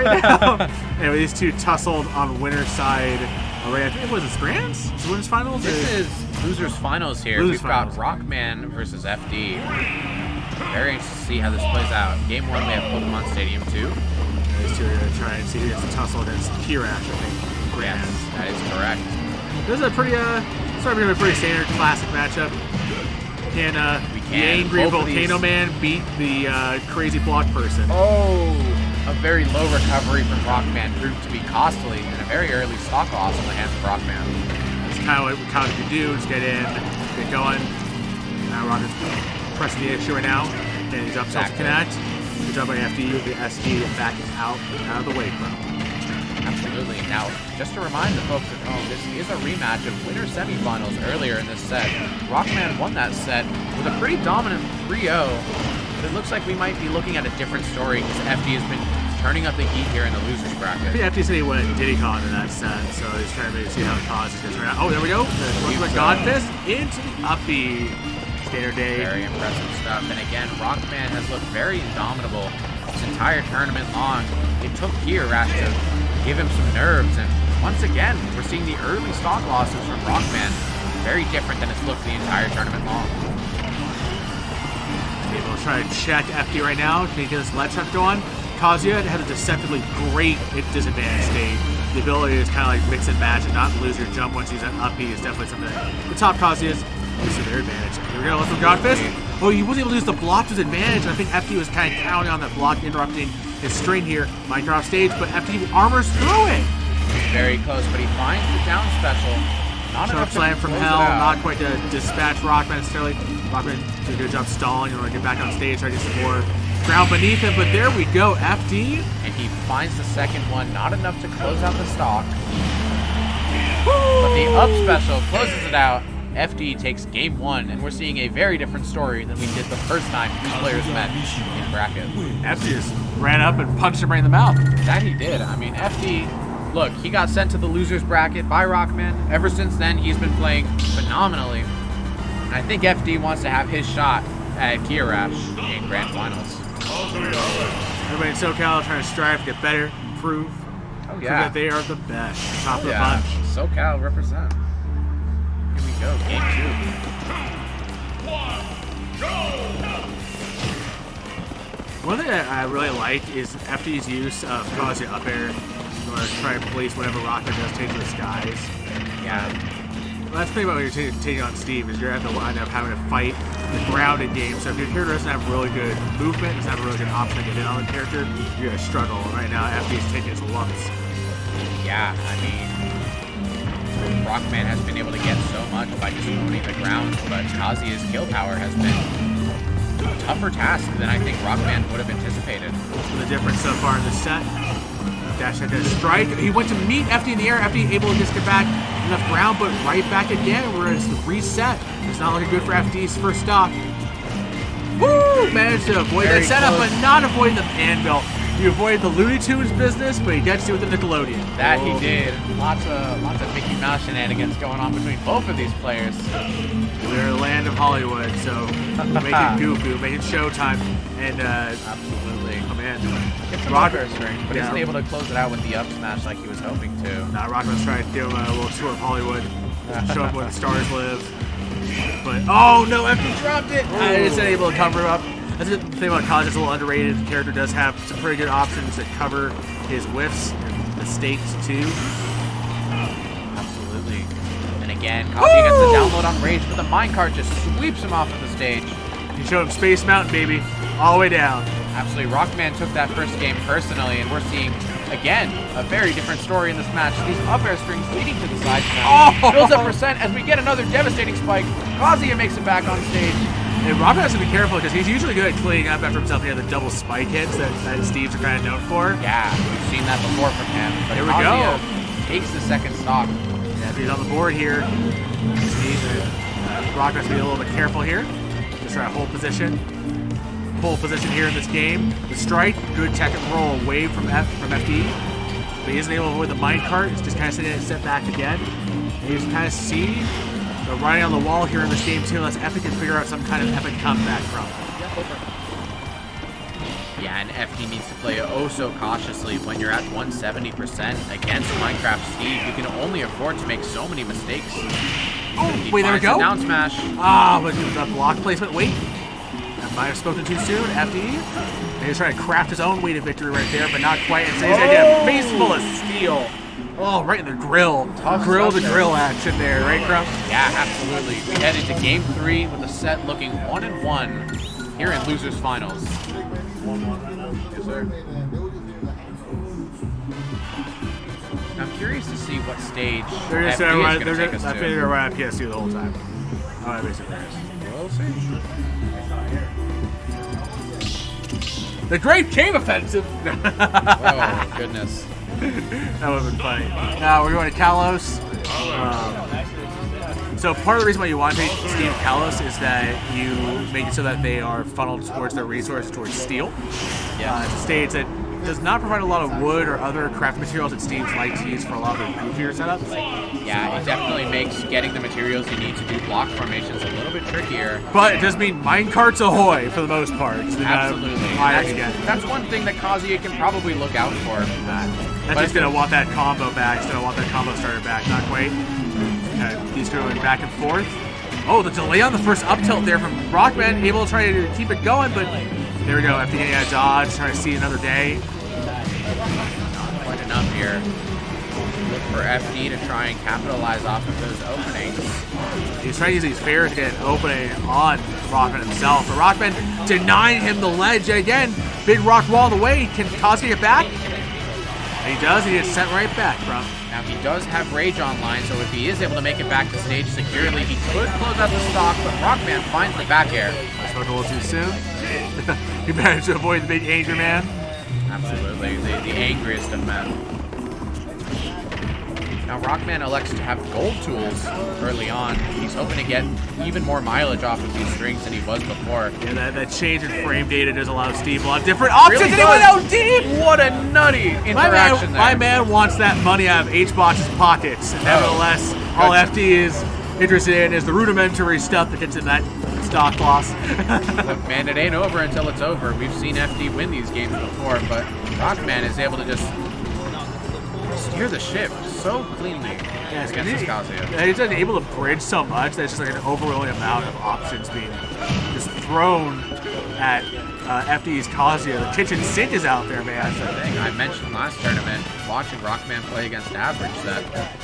right now. Anyway, these two tussled on winner's side. Already, I think it was Grands? Is it winners finals? This is losers finals here. We've got RockMan versus FD. Very anxious to see how this plays out. Game 1, we have Pokemon Stadium 2. These two are going to try and see who gets to tussle against Kirash, I think. Grands. Yes, that is correct. This is a pretty, sort of a pretty standard classic matchup. Can the angry Volcano Man beat the crazy block person? Oh, a very low recovery from RockMan proved to be costly, and a very early stock loss on the hands of RockMan. That's kind of what Kava can do, just get in, get going. Now Rocket's pressing the issue right now, and he's up to connect. Good job by FD with the SG backing out of the way from. Absolutely. Now, just to remind the folks at home, this is a rematch of winner semifinals earlier in this set. RockMan won that set with a pretty dominant 3-0. But it looks like we might be looking at a different story because FD has been turning up the heat here in the losers bracket. I think FD said he went Diddy Kong in that set, so he's trying to maybe see how it causes this right now. Oh, there we go. The God Fist into the uppy. Standard day. Very impressive stuff. And again, RockMan has looked very indomitable this entire tournament long. It took Kirash to give him some nerves, and once again, we're seeing the early stock losses from RockMan. Very different than it's looked the entire tournament long. Okay, we'll try to check FD right now. Can he get this ledge shot going? Kazuya has a deceptively great disadvantage state. The ability is kind of like mix and match and not lose your jump once he's an uppy is definitely something that the top Kazuya's is their advantage. Here we go, let's go God Fist. Oh, he wasn't able to use the block to his advantage. I think FD was kind of counting on that block, interrupting his string here. Minecraft stage, but FD armors through it. Very close, but he finds the down special. Not enough slam from hell, not quite to dispatch RockMan necessarily. RockMan did a good job stalling in order to get back on stage, try to get some more ground beneath him, but there we go, FD. And he finds the second one, not enough to close out the stock. But the up special closes it out. FD takes game 1, and we're seeing a very different story than we did the first time these players met in bracket. FD just ran up and punched him right in the mouth. That he did. I mean, FD, look, he got sent to the losers bracket by RockMan. Ever since then, he's been playing phenomenally. And I think FD wants to have his shot at Kirash in grand finals. Everybody in SoCal trying to strive to get better, improve. Oh, yeah. Prove that they are the best. Top of the bunch. SoCal represent. Here we go, game 2. One thing that I really like is FD's use of Kazuya up air in order to try and police whatever RockMan does take to the skies. Yeah. Well, that's the thing about when you're taking on Steve is you're at the line of having to fight the grounded game. So if your character doesn't have really good movement, doesn't have a really good option to get in on the character, you're gonna struggle. Right now, FD is taking his lumps. Yeah, I mean, RockMan has been able to get so much by just owning the ground, but Kazuya's kill power has been a tougher task than I think RockMan would have anticipated. The difference so far in this set. Dash at strike. He went to meet FD in the air. FD able to just get back enough ground, but right back again. We're going to reset. It's not looking good for FD's first stock. Woo! Managed to avoid that setup, but not avoiding the anvil. He avoided the Looney Tunes business, but he gets to with the Nickelodeon. That he did. Lots of Mickey Mouse shenanigans going on between both of these players. We're the land of Hollywood, so make it goofy, make it showtime, and absolutely. Oh man, it's a rocker string, but isn't able to close it out with the up smash like he was hoping to. Nah, RockMan's trying to give him a little tour of Hollywood, show him where the stars live. But oh no, FD dropped it. He's not able to cover him up. That's the thing about Kazuya, it's a little underrated. The character does have some pretty good options that cover his whiffs and mistakes too. Absolutely. And again, Kazuya gets the download on Rage, but the minecart just sweeps him off of the stage. You showed him Space Mountain, baby, all the way down. Absolutely. RockMan took that first game personally, and we're seeing, again, a very different story in this match. These up air strings leading to the side smash. Builds up percent as we get another devastating spike. Kazuya makes it back on stage. And RockMan has to be careful because he's usually good at cleaning up after himself. He had the double spike hits that Steve's are kind of known for. Yeah, we've seen that before from him. But here we go. Takes the second stock. Yeah, he's on the board here. RockMan has to be a little bit careful here. Just try to hold position. Hold position here in this game. The strike, good tech and roll away from FD. But he isn't able to avoid the minecart. He's just kind of sitting in a step back again. And you just kind of see the writing on the wall here in this game too, unless Epic can figure out some kind of epic comeback from. Yeah, and FD needs to play oh so cautiously when you're at 170% against Minecraft Steve. You can only afford to make so many mistakes. Oh, wait, there we go. Down smash. Ah, but the block placement. Wait, I might have spoken too soon. FD. He's trying to craft his own way to victory right there, but not quite. And so he's gonna get a face full of steel. Oh, right in the grill. Tough grill to stuff grill action there, right, Crump? Yeah, absolutely. We head into Game 3 with the set looking 1-1 here in Losers Finals. Yes, sir. I'm curious to see what stage They're just FD gonna is going to take us I to. think they're running PS2 the whole time. Oh, that basically is. We'll see. The Great Cave Offensive! Oh, goodness. That would have been funny. Now we're going to Kalos. So part of the reason why you want to take Steve Kalos is that you make it so that they are funneled towards their resources towards steel. Yeah. It's a stage that does not provide a lot of wood or other craft materials that Steve's like to use for a lot of their goofier setups. Yeah, it definitely makes getting the materials you need to do block formations a little bit trickier. But it does mean minecarts ahoy for the most part. Absolutely. That's one thing that Kazuya can probably look out for. That's just going to want that combo back. He's going to want that combo starter back. Not quite. He's going back and forth. Oh, the delay on the first up tilt there from RockMan, able to try to keep it going, but there we go. After getting a dodge, trying to see another day. Not quite enough here. Look for FD to try and capitalize off of those openings. He's trying to use these fairs to get an opening on RockMan himself, but RockMan denying him the ledge yet again. Big rock wall in the way. Can Kazuya get back? And he does. He gets sent right back, bro. Now he does have Rage online, so if he is able to make it back to stage securely, he could close out the stock, but RockMan finds the back air. I spoke a little too soon. He managed to avoid the big anger man. Absolutely, the angriest of men. Now RockMan elects to have gold tools early on. He's hoping to get even more mileage off of these strings than he was before. Yeah, that change in frame data does allow Steve a lot of different options, Really and he went out deep! What a nutty interaction there. My man wants that money out of H-Box's pockets, and nevertheless, all FD is interested in is the rudimentary stuff that gets in that stock loss. Look, man, it ain't over until it's over. We've seen FD win these games before, but RockMan is able to just steer the ship so cleanly against this Kazuya. He's able to bridge so much that it's just like an overwhelming amount of options being just thrown at FD's Kazuya. The kitchen sink is out there, man. That's the thing. I mentioned last tournament, watching RockMan play against Average, that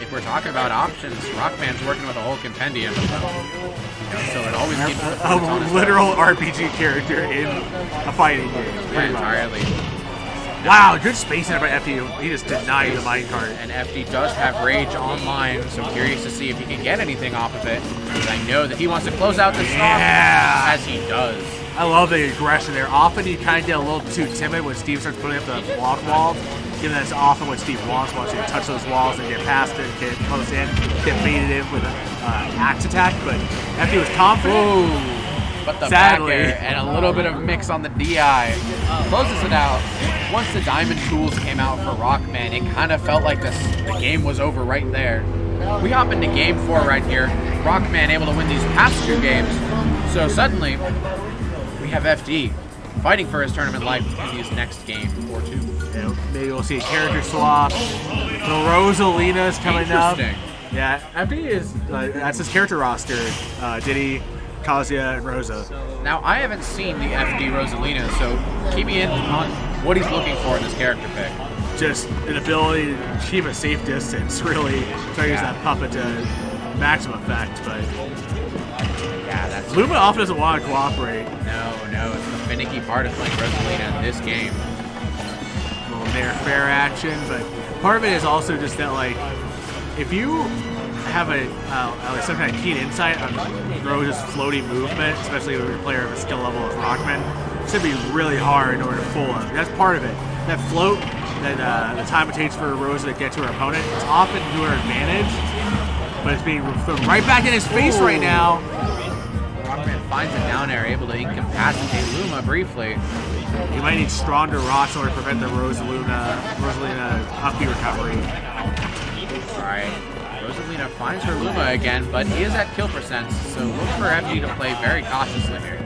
if we're talking about options, RockMan's working with a whole compendium. So it always keeps a literal RPG character in a fighting game. Yeah, entirely. Wow, good spacing by FD. He just denied the minecart. And FD does have Rage online, so curious to see if he can get anything off of it. Because I know that he wants to close out the stock, as he does. I love the aggression there. Often you kind of get a little too timid when Steve starts putting up the block walls. Given that's often what Steve wants you to touch those walls and get past it, get close in, get baited in with an axe attack. But FD was confident. Ooh. But the Sadly. back air and a little bit of mix on the DI closes it out. Once the diamond tools came out for RockMan, it kind of felt like the game was over right there. We hop into game 4 right here. RockMan able to win these past 2 games. So suddenly, we have FD fighting for his tournament life in his next game or 2. Yeah, maybe we'll see a character swap. The Rosalina's coming up. Yeah, FD is, that's his character roster. Diddy, Kazuya, and Rosa. Now, I haven't seen the FD Rosalina, so keep me in on what he's looking for in this character pick. Just an ability to keep a safe distance, really. Try to use that puppet to maximum effect, but yeah, that's Luma often doesn't want to cooperate. No, it's the finicky part of playing Rosalina in this game. A little fair action, but part of it is also just that, like, if you have some kind of keen insight on Rose's floaty movement, especially when you're a player of a skill level of RockMan, it's going to be really hard in order to fool him. That's part of it. That float, that the time it takes for Rosa to get to her opponent, it's often to her advantage, but it's being thrown right back in his face right now. RockMan finds a down air, able to incapacitate Luma briefly. You might need stronger rocks in order to prevent the Rosalina up B recovery. Alright. Rosalina finds her Luma again, but he is at kill percent, so look for FD to play very cautiously here.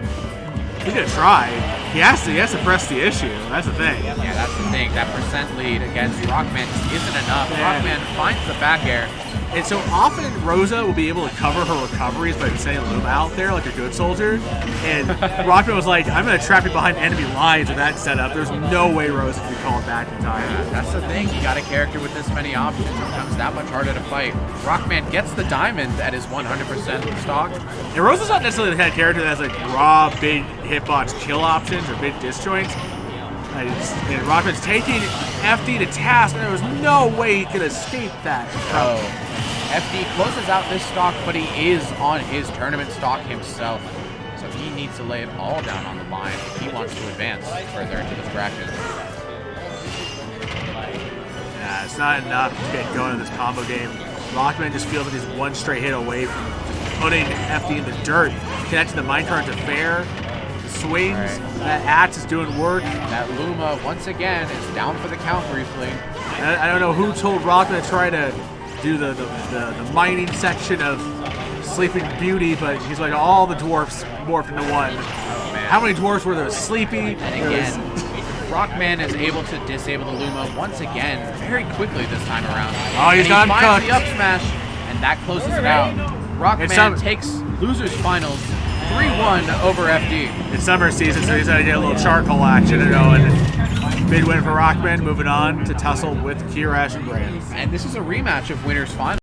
He's gonna try. He has to press the issue. That's the thing. Yeah, that's the thing. That percent lead against RockMan just isn't enough. Yeah. RockMan finds the back air. And so often Rosa will be able to cover her recoveries by sending Luma out there like a good soldier. And RockMan was like, I'm going to trap you behind enemy lines with that setup. There's no way Rosa can be called back in time. That's the thing. You got a character with this many options. It becomes that much harder to fight. RockMan gets the diamond at his 100% stock. And Rosa's not necessarily the kind of character that has like raw, big hitbox kill options or big disjoints. And RockMan's taking FD to task, and there was no way he could escape that. Oh. FD closes out this stock, but he is on his tournament stock himself. So he needs to lay it all down on the line if he wants to advance further into this bracket. Yeah, it's not enough to get going in this combo game. RockMan just feels like he's one straight hit away from just putting FD in the dirt, connecting the minecart to fair. The swings, that axe is doing work. That Luma, once again, is down for the count briefly. I don't know who told RockMan to try to do the mining section of Sleeping Beauty, but he's like all the dwarfs morphed into one. Oh, man. How many dwarfs were there? Sleepy. And again, RockMan is able to disable the Luma once again very quickly this time around. Oh, he's and he got finds cooked. the up smash, and that closes it out. RockMan takes losers finals 3-1 over FD. It's summer season, so he's got to get a little charcoal action, and big win for RockMan. Moving on to tussle with Kirash and Grant. And this is a rematch of winners finals.